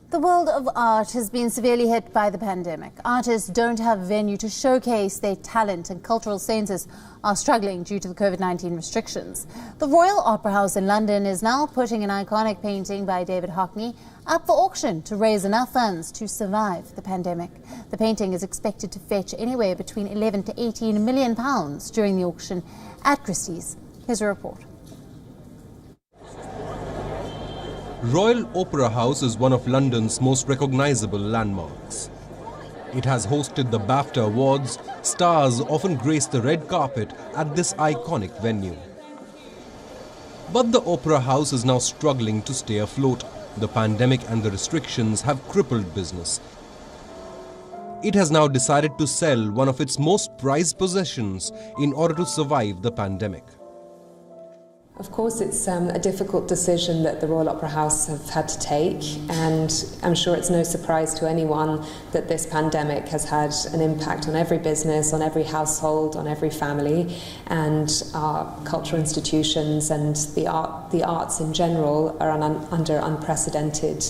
The world of art has been severely hit by the pandemic. Artists don't have a venue to showcase their talent, and cultural centres are struggling due to the COVID-19 restrictions. The Royal Opera House in London is now putting an iconic painting by David Hockney up for auction to raise enough funds to survive the pandemic. The painting is expected to fetch anywhere between 11 to 18 million pounds during the auction at Christie's. Here's a report. Royal Opera House is one of London's most recognisable landmarks. It has hosted the BAFTA Awards. Stars often grace the red carpet at this iconic venue. But the Opera House is now struggling to stay afloat. The pandemic and the restrictions have crippled business. It has now decided to sell one of its most prized possessions in order to survive the pandemic. Of course, it's a difficult decision that the Royal Opera House have had to take, and I'm sure it's no surprise to anyone that this pandemic has had an impact on every business, on every household, on every family, and our cultural institutions and the arts in general are under unprecedented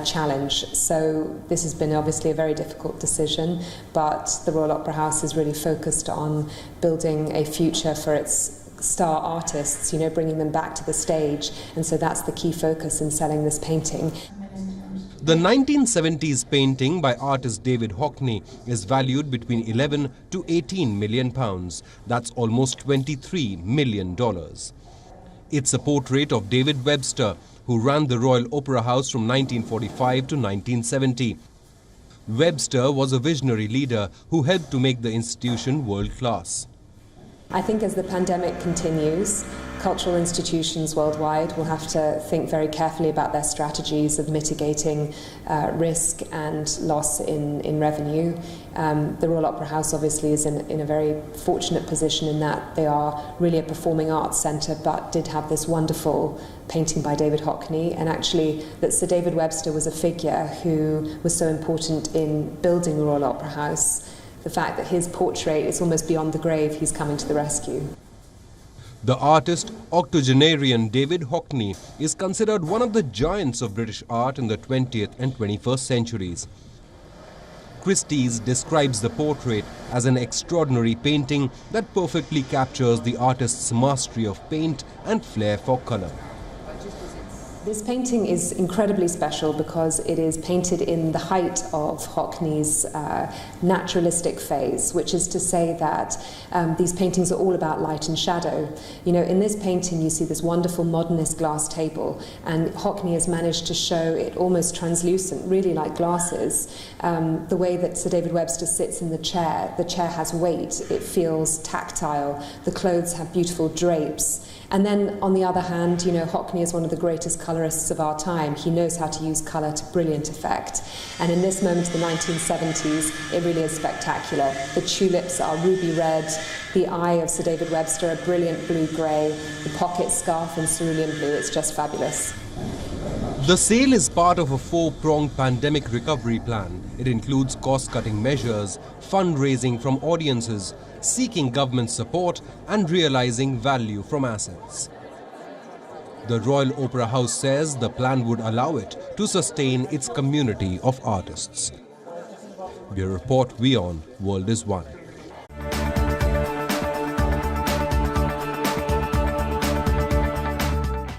challenge. So this has been obviously a very difficult decision, but the Royal Opera House is really focused on building a future for its star artists, bringing them back to the stage, and so that's the key focus in selling this painting. The 1970s painting by artist David Hockney is valued between 11 to 18 million pounds. That's almost $23 million. It's a portrait of David Webster, who ran the Royal Opera House from 1945 to 1970. Webster was a visionary leader who helped to make the institution world-class. I think as the pandemic continues, cultural institutions worldwide will have to think very carefully about their strategies of mitigating risk and loss in revenue. The Royal Opera House obviously is in a very fortunate position in that they are really a performing arts centre, but did have this wonderful painting by David Hockney, and actually that Sir David Webster was a figure who was so important in building the Royal Opera House. The fact that his portrait is almost beyond the grave, he's coming to the rescue. The artist, octogenarian David Hockney, is considered one of the giants of British art in the 20th and 21st centuries. Christie's describes the portrait as an extraordinary painting that perfectly captures the artist's mastery of paint and flair for colour. This painting is incredibly special because it is painted in the height of Hockney's naturalistic phase, which is to say that these paintings are all about light and shadow. In this painting you see this wonderful modernist glass table, and Hockney has managed to show it almost translucent, really like glasses. The way that Sir David Webster sits in the chair has weight, it feels tactile, the clothes have beautiful drapes. And then, on the other hand, Hockney is one of the greatest colourists of our time. He knows how to use colour to brilliant effect. And in this moment of the 1970s, it really is spectacular. The tulips are ruby red, the eye of Sir David Webster a brilliant blue-grey, the pocket scarf in cerulean blue. It's just fabulous. The sale is part of a four-pronged pandemic recovery plan. It includes cost-cutting measures, fundraising from audiences, seeking government support and realizing value from assets. The Royal Opera House says the plan would allow it to sustain its community of artists. Bureau Report, WION, World is One.